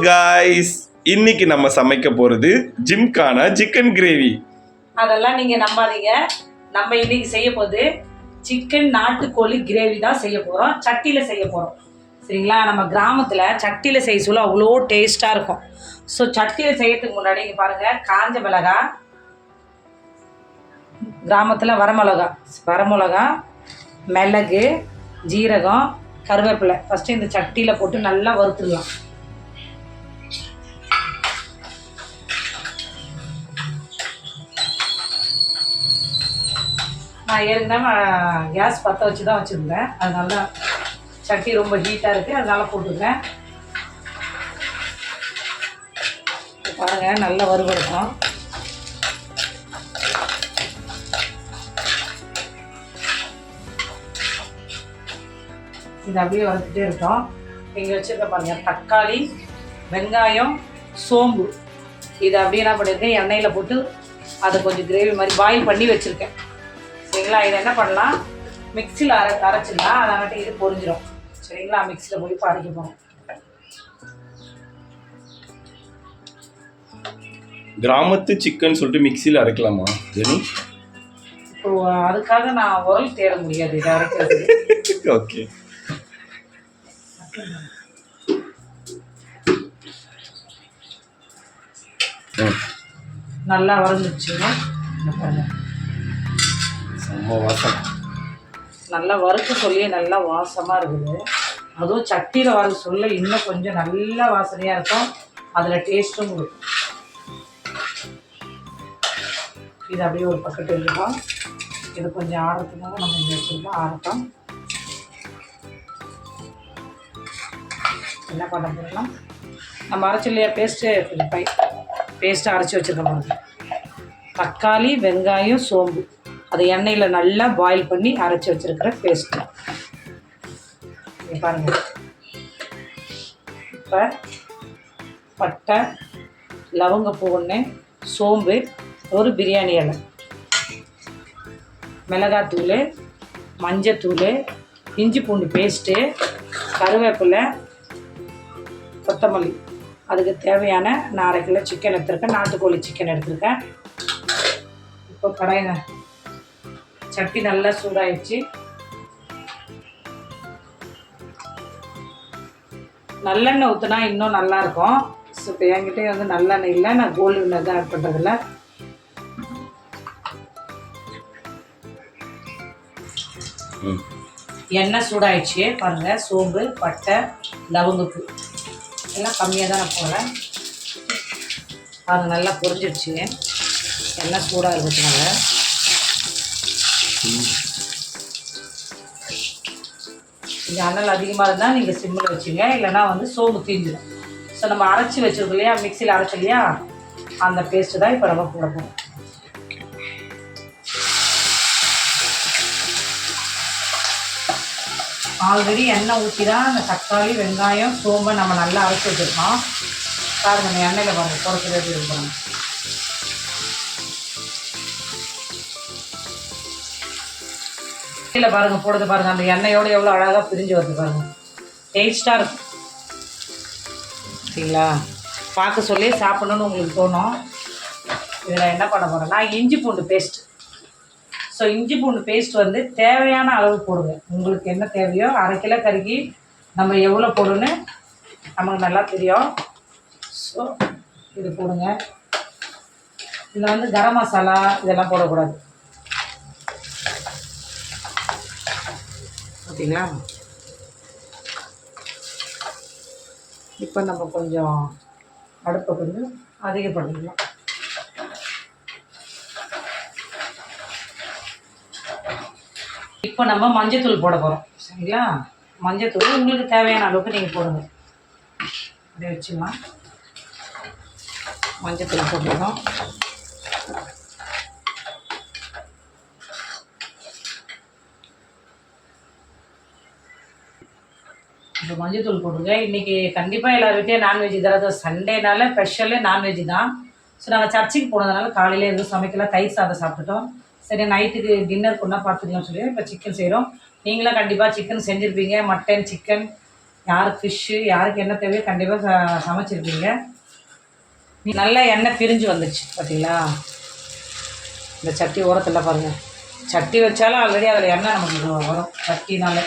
Guys, இன்னைக்கு நம்ம சமைக்க போறது ஜிம்கான சிக்கன் கிரேவி. அதெல்லாம் நீங்க நம்பாதீங்க. நம்ம இன்னைக்கு செய்ய போது சிக்கன் நாட்டுக்கோழி கிரேவி தான் செய்ய போறோம். சட்டியில செய்ய போறோம், சரிங்களா? நம்ம கிராமத்துல சட்டியில செய்ய சொல்ல அவ்வளோ டேஸ்டா இருக்கும். ஸோ சட்டியில செய்யறதுக்கு முன்னாடி இங்க பாருங்க, காஞ்ச மிளகா, கிராமத்துல வரமிளகா, மிளகு, ஜீரகம், கருவேப்பிலை ஃபர்ஸ்ட் இந்த சட்டியில போட்டு நல்லா வறுத்துடலாம். நான் ஏற்கனவே கேஸ் பற்ற வச்சு தான் வச்சுருந்தேன், அதனால சட்டி ரொம்ப ஹீட்டாக இருக்குது, அதனால போட்டுக்கிறேன். பாருங்கள், நல்லா வறுவெடுக்கும். இது அப்படியே வறுத்துட்டே இருக்கோம். இங்கே வச்சுருக்க பாருங்கள், தக்காளி, வெங்காயம், சோம்பு, இது அப்படியே என்ன பண்ணியிருக்கேன், எண்ணெயில் போட்டு அதை கொஞ்சம் கிரேவி மாதிரி பாயில் பண்ணி வச்சுருக்கேன், சரிங்களா? இதை என்ன பண்ணலாம், மிக்சியில் அரைச்சிடலாம். அதனால இது பொரிஞ்சிடும், சரிங்களா? மிக்சியில் போய் அரைக்க போகிறோம். கிராமத்து சிக்கன் சொல்லிட்டு மிக்சியில் அரைக்கலாமா ஜெனி? இப்போ அதுக்காக நான் உரல் தேட முடியாது, இதை அரைக்கிறது. ஓகே. நல்லா வறுந்துச்சுங்க. வாசம் நல்லா வறுக்க சொல்லி நல்லா வாசமாக இருக்குது. அதுவும் சட்டியில் வர சொல்ல இன்னும் கொஞ்சம் நல்லா வாசனையாக இருக்கும், அதில் டேஸ்ட்டும் கொடுக்கும். இது அப்படியே ஒரு பக்கெட் இருக்கும். இது கொஞ்சம் ஆறத்துக்காக நம்ம இங்கே வச்சுருக்கோம், ஆறட்டும். என்ன பண்ண போகிறோம்னா, நம்ம அரைச்சி இல்லையா பேஸ்ட்டு அரைச்சி வச்சுருக்க பாருங்க. தக்காளி, வெங்காயம், சோம்பு, அதை எண்ணெயில் நல்லா பாயில் பண்ணி அரைச்சி வச்சுருக்கிற பேஸ்ட்டு பாருங்கள். இப்போ பட்டை, லவங்கப்பூ ஒன்று, சோம்பு, ஒரு பிரியாணி இலை, மிளகாத்தூள், மஞ்சத்தூள், இஞ்சி பூண்டு பேஸ்ட்டு, கருவேப்பிலை, கொத்தமல்லி, அதுக்கு தேவையான நான் 1/2 கிலோ சிக்கன் எடுத்துருக்கேன், நாட்டுக்கோழி சிக்கன் எடுத்துருக்கேன். இப்போ கடாயிங்க, சட்டி நல்லா சூடாயிடுச்சு. நல்லெண்ணெய் ஊற்றினா இன்னும் நல்லாயிருக்கும். ஸோ இப்போ என்கிட்ட வந்து நல்லெண்ணெய் இல்லை, நான் கோல்டு வின்னர் தான் ஆட் பண்ணுறதில்ல. எண்ணெய் சூடாயிடுச்சு பாருங்கள். சோம்பு, பட்டை, லவங்கப்பூ எல்லாம் கம்மியாக தான் நான் போடுறேன். அது நல்லா பொரிஞ்சிடுச்சு, எண்ணெய் சூடாக இருக்கிறதுனால. இந்த அனல் அதிகமாக இருந்தால் நீங்கள் சிம்மில் வச்சுங்க, இல்லைனா வந்து சோம்பு தீஞ்சிடும். ஸோ நம்ம அரைச்சி வச்சுருக்கோம் இல்லையா, மிக்சியில் அரைச்சி இல்லையா, அந்த பேஸ்ட்டு தான் இப்போ நம்ம போட போகிறோம். ஆல்ரெடி எண்ணெய் ஊற்றி தான் அந்த தக்காளி, வெங்காயம், சோம்பை நம்ம நல்லா அரைச்சி வச்சுருக்கோம். பாருங்க, நம்ம எண்ணெயில் பாருங்கள் குறைக்கிறது இருக்கிறோம். எண்ணெயில் பாருங்கள் போடுறது பாருங்கள், அந்த எண்ணெயோடு எவ்வளோ அழகாக பிரிஞ்சு வருது பாருங்கள், டேஸ்ட்டாக இருக்கும், சரிங்களா? பார்க்க சொல்லி சாப்பிட்ணுன்னு உங்களுக்கு தோணும். இதில் என்ன பண்ண போகிறேன்னா, இஞ்சி பூண்டு பேஸ்ட்டு. ஸோ இஞ்சி பூண்டு பேஸ்ட் வந்து தேவையான அளவு போடுங்க, உங்களுக்கு என்ன தேவையோ. 1/2 கிலோ கறிக்கு நம்ம எவ்வளோ போடணுன்னு நமக்கு நல்லா தெரியும். ஸோ இது போடுங்க. இதில் வந்து கரம் மசாலா இதெல்லாம் போடக்கூடாது, ஓகேங்களா? இப்போ நம்ம கொஞ்சம் அடுப்பை கொஞ்சம் அதிகப்படுத்திக்கலாம். இப்போ நம்ம மஞ்சத்தூள் போட போகிறோம், சரிங்களா? மஞ்சத்தூள் உங்களுக்கு தேவையான அளவுக்கு நீங்கள் போடுங்க. அப்படியே வச்சுக்கலாம். மஞ்சத்தூள் போட்டுருக்கோம். இப்போ மஞ்சத்தூள் போடுங்க. இன்றைக்கி கண்டிப்பாக எல்லார் வீட்டையும் நான்வெஜ் தராது, சண்டேனால ஸ்பெஷலே நான்வெஜ் தான். ஸோ நாங்கள் சர்ச்சுக்கு போனதுனால காலையில் எதுவும் சமைக்கலாம், தயிர் சாதம் சாப்பிட்டுட்டோம். சரி, நைட்டுக்கு டின்னர் பண்ணால் பார்த்துக்கலாம் சொல்லி இப்போ சிக்கன் செய்கிறோம். நீங்களாம் கண்டிப்பாக சிக்கன் செஞ்சுருப்பீங்க, மட்டன், சிக்கன் யாருக்கு ஃபிஷ்ஷு யாருக்கு என்ன தேவையோ கண்டிப்பாக சமைச்சிருப்பீங்க. நல்லா எண்ணெய் பிரிஞ்சு வந்துடுச்சு பார்த்தீங்களா? இந்த சட்டி ஓரத்தில் பாருங்கள். சட்டி வச்சாலும் ஆல்ரெடி அதில் எண்ணெய் நமக்கு வரும். சட்டினால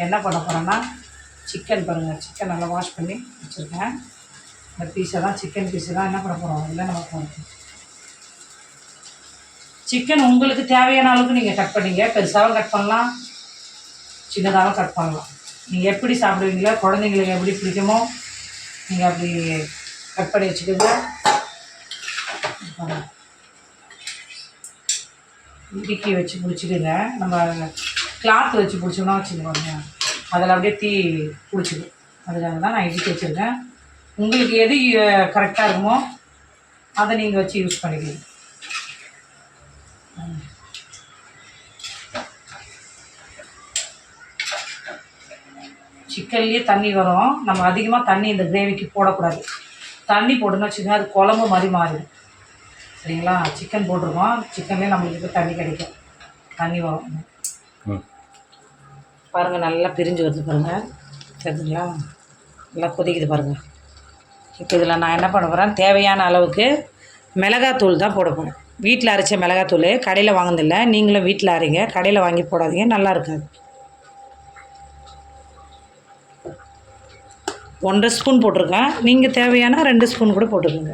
என்ன பண்ண போகிறேன்னா சிக்கன் பாருங்கள். சிக்கன் நல்லா வாஷ் பண்ணி வச்சுருக்கேன். இந்த பீஸை தான் சிக்கன் பீஸு தான் என்ன பண்ண போகிறோம் இல்லை நம்ம போகிறோம். சிக்கன் உங்களுக்கு தேவையான அளவுக்கு நீங்கள் கட் பண்ணிங்க. பெருசாகவும் கட் பண்ணலாம், சின்னதாகவும் கட் பண்ணலாம். நீங்கள் எப்படி சாப்பிடுவீங்களோ, குழந்தைங்களுக்கு எப்படி பிடிக்குமோ நீங்கள் அப்படி கட் பண்ணி வச்சுக்கோங்க. இடுக்கி வச்சு பிடிச்சிடுங்க. நம்ம கிளாத் வச்சு பிடிச்சோம்னா வச்சுக்கோங்க, அதில் அப்படியே தீ பிடிச்சிடும். அதுக்காக தான் நான் இடுக்கி வச்சுருக்கேன். உங்களுக்கு எது கரெக்டாக இருக்குமோ அதை நீங்கள் வச்சு யூஸ் பண்ணிக்கலாம். சிக்கன்லேயே தண்ணி வரும். நம்ம அதிகமாக தண்ணி இந்த கிரேவிக்கு போடக்கூடாது. தண்ணி போட்டுன்னு வச்சுக்கோங்க, அது குழம்பு மாதிரி மாறிடும். சரிங்களா? சிக்கன் போட்டிருக்கோம், சிக்கன்லேயே நம்மளுக்கு தண்ணி கிடைக்கும், தண்ணி வரும். பாருங்கள் நல்லா பிரிஞ்சு வருது பாருங்கள், சரிங்களா? நல்லா கொதிக்குது பாருங்கள். இப்போ இதில் நான் என்ன பண்ண போகிறேன், தேவையான அளவுக்கு மிளகாத்தூள் தான் போட போகிறேன். வீட்டில் அரைச்ச மிளகாத்தூள், கடையில் வாங்கினதில்லை. நீங்களும் வீட்டில் அரைங்க, கடையில் வாங்கி போடாதீங்க, நல்லா இருக்காது. 1.5 ஸ்பூன் போட்டிருக்கேன். நீங்கள் தேவையான 2 ஸ்பூன் கூட போட்டுக்கோங்க.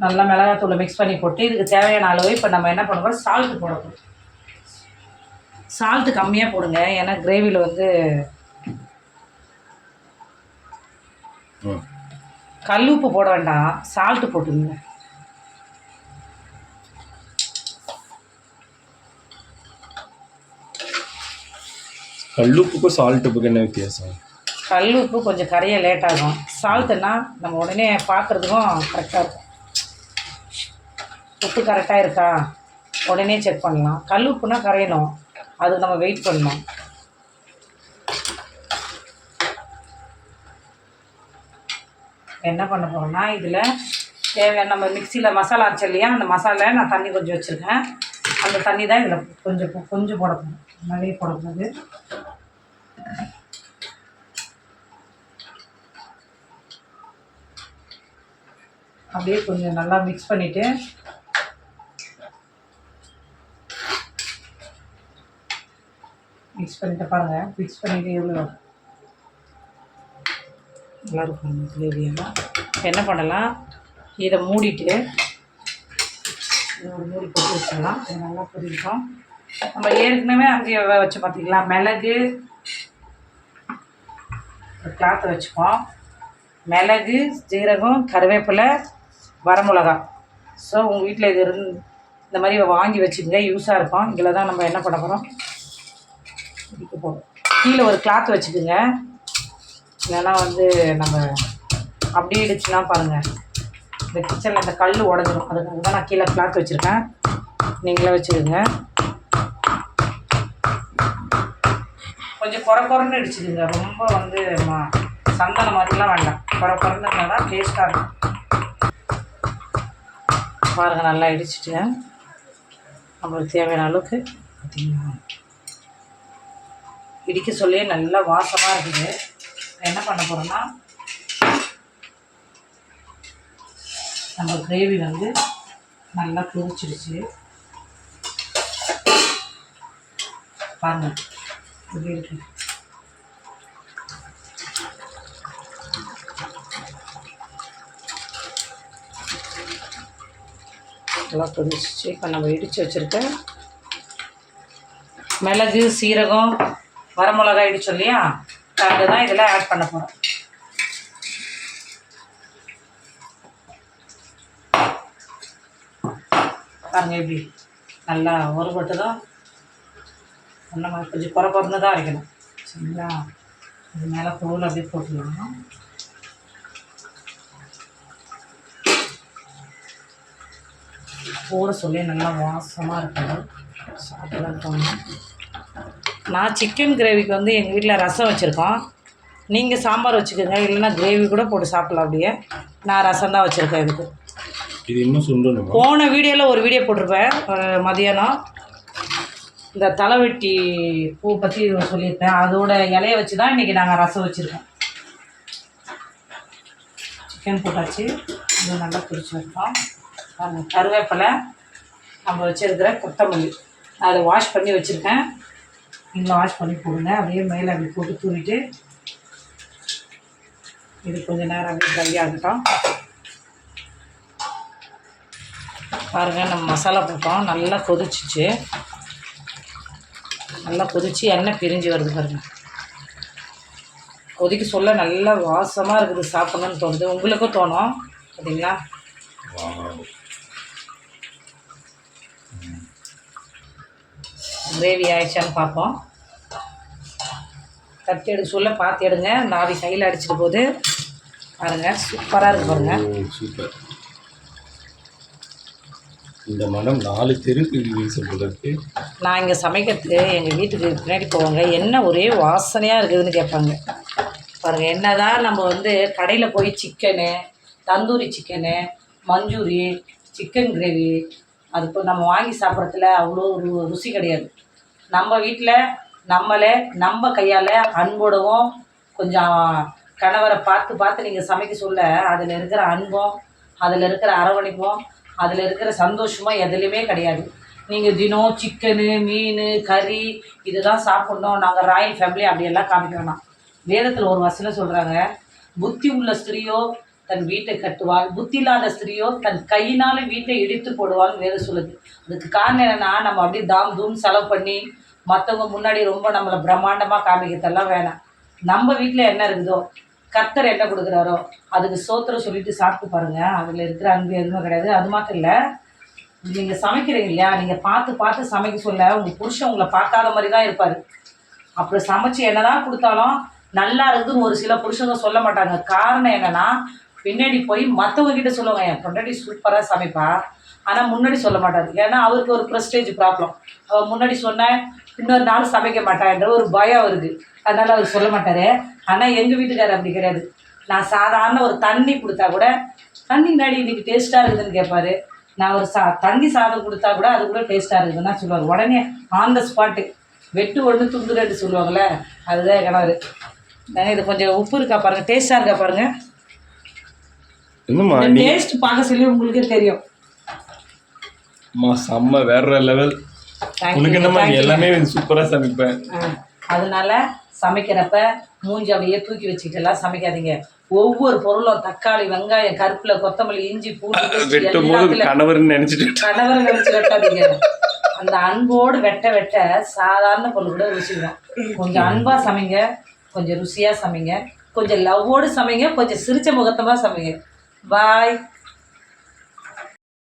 நல்லா மிளகாத்தூளை மிக்ஸ் பண்ணி போட்டு இதுக்கு தேவையான அளவு இப்போ நம்ம என்ன பண்ணுவோம், சால்ட்டு போடணும். சால்ட்டு கம்மியாக போடுங்க, ஏன்னா கிரேவியில் வந்து கல் உப்பு போட வேண்டாம், சால்ட்டு போட்டுங்க. கல்லுப்புக்கும் சால்ட்டுப்புக்கு என்ன வித்தியாசம்? கல் உப்பு கொஞ்சம் கரைய லேட் ஆகும். சால்ட்டுன்னா நம்ம உடனே பார்க்குறதுக்கும் கரெக்டாக இருக்கும். உப்பு கரெக்டாக இருக்கா உடனே செக் பண்ணலாம். கல் உப்புனா கரையணும், அது நம்ம வெயிட் பண்ணணும். என்ன பண்ண போகிறோம்னா இதில் தேவையான நம்ம மிக்சியில் மசாலா அரைச்சோம் இல்லையா, அந்த மசாலா நான் தண்ணி கொஞ்சம் வச்சுருக்கேன். அந்த தண்ணி தான் இதில் கொஞ்சம் போடணும், நிறைய போடக்கூடாது. அப்படியே கொஞ்சம் நல்லா மிக்ஸ் பண்ணிவிட்டு பாருங்கள். மிக்ஸ் பண்ணிவிட்டு எவ்வளோ நல்லாயிருக்கும் கிரேவியெல்லாம். என்ன பண்ணலாம், இதை மூடிட்டு ஒரு மூடி போட்டு வச்சிடலாம். இது நல்லா புரியும். நம்ம ஏற்கனவே அங்கேயே வச்சு பார்த்திங்களா, மிளகு ஒரு கிளாத்தை வச்சுப்போம். மிளகு, ஜீரகம், கருவேப்பிலை, வரமிளகா. ஸோ உங்கள் வீட்டில் இது இந்த மாதிரி வாங்கி வச்சுக்கோங்க, யூஸாக இருக்கும். இதில் தான் நம்ம என்ன பண்ண போகிறோம், இடிக்க போகிறோம். கீழே ஒரு கிளாத் வச்சுக்கோங்க, இல்லைன்னா வந்து நம்ம அப்படியே இடிச்சுன்னா பாருங்கள் இந்த கிச்சனில் இந்த கல் உடஞ்சிடும். அதுக்காக தான் நான் கீழே கிளாத் வச்சுருக்கேன், நீங்களே வச்சுக்கோங்க. கொஞ்சம் குறைன்னு இடிச்சுக்குங்க, ரொம்ப வந்து சந்தன மாதிரிலாம் வேண்டாம். குறைன்னு இருந்தால் தான் டேஸ்ட்டாக இருக்கும். பாருங்கள் நல்லா இடிச்சிட்டு நம்மளுக்கு தேவையான அளவுக்கு பார்த்திங்கன்னா இடிக்க சொல்லியே நல்லா வாசமாக இருக்குது. என்ன பண்ண போகிறோம்னா நம்ம கிரேவி வந்து நல்லா கொதிச்சிடுச்சு பாருங்கள் இப்படி இருக்கு. நல்லா கொதிச்சிச்சு. இப்போ நம்ம இடித்து வச்சுருக்க மிளகு, சீரகம், வரமிளகா இடிச்சோம் இல்லையா, அதுதான் இதில் ஆட் பண்ண போகிறோம். பாருங்கள் எப்படி நல்லா ஒரு பட்டு தான் நம்ம கொஞ்சம் குறைன்னு தான் அரைக்கணும். சரிங்களா? இது மேலே தோல் அப்படியே போட்டுக்கணும். போட சொல்லி நல்லா வாசமாக இருக்கணும், சாப்பிடலாம் தோணும். நான் சிக்கன் கிரேவிக்கு வந்து எங்கள் வீட்டில் ரசம் வச்சுருக்கோம். நீங்கள் சாம்பார் வச்சுக்கோங்க, இல்லைன்னா கிரேவி கூட போட்டு சாப்பிட்லாம். அப்படியே நான் ரசம் தான் வச்சுருக்கேன் இதுக்கு. இது இன்னும் சுண்டணும். போன வீடியோவில் ஒரு வீடியோ போட்டிருப்பேன் மதியானம், இந்த தலைவெட்டி பூ பற்றி சொல்லியிருப்பேன். அதோட இலையை வச்சு தான் இன்றைக்கி நாங்கள் ரசம் வச்சுருக்கோம். சிக்கன் போட்டாச்சு, இது நல்லா பிடிச்சி வைப்போம். கருவேப்பிலை, நம்ம வச்சுருக்கிற கொத்தமல்லி அதை வாஷ் பண்ணி வச்சுருக்கேன். நீங்களும் வாஷ் பண்ணி போடுங்க. அப்படியே மேலே அப்படி போட்டு தூவிட்டு இது கொஞ்சம் நேரம் அப்படியே ட்ரை ஆகட்டும். பாருங்கள், நம்ம மசாலா போட்டோம், நல்லா கொதிச்சிச்சு. நல்லா கொதிச்சு எண்ணெய் பிரிஞ்சு வருது பாருங்கள். கொதிக்க சொல்ல நல்லா வாசமாக இருக்குது, சாப்பிட்ணுன்னு தோணுது. உங்களுக்கும் தோணும் பார்த்தீங்களா? கிரேவி ஆயிடுச்சான்னு பார்ப்போம். தட்டி எடுக்க சொல்ல பார்த்து எடுங்க, அந்த ஆவி கையில் அடிச்சிட்டு போகுது பாருங்கள். சூப்பராக இருக்குது பாருங்கள். சூப்பர். இந்த மனம் 4 தெருக்கு வீசப்படுறதுக்கு. நான் இங்கே சமைக்கிறதுக்கு எங்கள் வீட்டுக்கு பின்னாடி போவாங்க, என்ன ஒரே வாசனையாக இருக்குதுன்னு கேட்பாங்க. பாருங்கள், என்ன தான் நம்ம வந்து கடையில் போய் chicken, tandoori chicken, manchurian, chicken gravy அது போய் நம்ம வாங்கி சாப்பிட்றதுல அவ்வளோ ஒரு ருசி கிடையாது. நம்ம வீட்டில் நம்மளே நம்ம கையால் அன்போடவும் கொஞ்சம் கணவரை பார்த்து நீங்கள் சமைக்க சொல்ல அதில் இருக்கிற அன்பும், அதில் இருக்கிற அரவணைப்பும், அதில் இருக்கிற சந்தோஷமும் எதுலேயுமே கிடையாது. நீங்கள் தினம் சிக்கனு, மீன், கறி இது தான் சாப்பிட்ணும், நாங்கள் ராயல் ஃபேமிலி அப்படியெல்லாம் காமிக்க வேணாம். வேதத்தில் ஒரு வசனம் சொல்கிறாங்க, புத்தி உள்ள ஸ்திரீயோ தன் வீட்டை கட்டுவாள், புத்தி இல்லாத ஸ்திரீயோ தன் கையினால் வீட்டை இடித்து போடுவாள்னு வேதம் சொல்லுது. அதுக்கு காரணம் என்னென்னா, நம்ம அப்படியே தாம் தூம் செலவு பண்ணி மற்றவங்க முன்னாடி ரொம்ப நம்மளை பிரம்மாண்டமாக காமிக்கிறதெல்லாம் வேணாம். நம்ம வீட்டில் என்ன இருக்குதோ, கர்த்தர் என்ன கொடுக்குறாரோ அதுக்கு சோத்திரம் சொல்லிட்டு சாப்பிட்டு பாருங்கள். அதில் இருக்கிற அன்பு எதுவும் கிடையாது. அது மாத்திரம் இல்லை, நீங்கள் சமைக்கிறீங்க இல்லையா, நீங்கள் பார்த்து சமைக்க சொல்ல உங்கள் புருஷன் உங்களை பார்க்காத மாதிரி தான் இருப்பார். அப்புறம் சமைச்சு என்ன தான் கொடுத்தாலும் நல்லா இருக்குதுன்னு ஒரு சில புருஷங்க சொல்ல மாட்டாங்க. காரணம் என்னென்னா, பின்னாடி போய் மற்றவங்க கிட்ட சொல்லுவாங்க, என் பொண்டாட்டி சூப்பராக சமைப்பா, ஆனால் முன்னாடி சொல்ல மாட்டார். ஏன்னா அவருக்கு ஒரு ப்ரெஸ்டேஜ் ப்ராப்ளம். அவர் முன்னாடி சொன்னேன் இன்னொரு நாள் சமைக்க மாட்டான்ற ஒரு பயம் வருது, அதனால் அவர் சொல்ல மாட்டார். ஆனால் எங்கள் வீட்டுக்காரர் அப்படி கிடையாது. நான் சாதாரண ஒரு தண்ணி கொடுத்தா கூட, தண்ணி நாடி இன்றைக்கி டேஸ்ட்டாக இருக்குதுன்னு கேட்பாரு. நான் ஒரு தண்ணி சாதம் கொடுத்தா கூட அது கூட டேஸ்ட்டாக இருக்குதுன்னா சொல்லுவார். உடனே ஆன் த ஸ்பாட்டு வெட்டு ஒன்று துண்டு ரெண்டு சொல்லுவாங்கள்ல, அதுதான் கணவர். இது கொஞ்சம் உப்பு இருக்கா பாருங்கள், டேஸ்ட்டாக இருக்கா பாருங்கள். டேஸ்ட் பார்க்க சொல்லி உங்களுக்கே தெரியும். செம்ம வேற லெவல். உனக்கு என்னமா எல்லாமே சூப்பரா சமைப்பேன். அதனால சமைக்கிறப்ப மூஞ்சி அப்படியே தூக்கி வச்சுக்கிட்டு எல்லாம் சமைக்காதீங்க. ஒவ்வொரு பொருளும் தக்காளி, வெங்காயம், கருப்புல, கொத்தமல்லி, இஞ்சி, பூண்டு கணவர் நினைச்சு வெட்டாதீங்க. அந்த அன்போடு வெட்ட சாதாரண பொருள் கூட ருசிக்கும். கொஞ்சம் அன்பா சமைங்க, கொஞ்சம் ருசியா சமைங்க, கொஞ்சம் லவ்வோடு சமைங்க, கொஞ்சம் சிரிச்ச முகத்தமா சமைங்க. பாய்.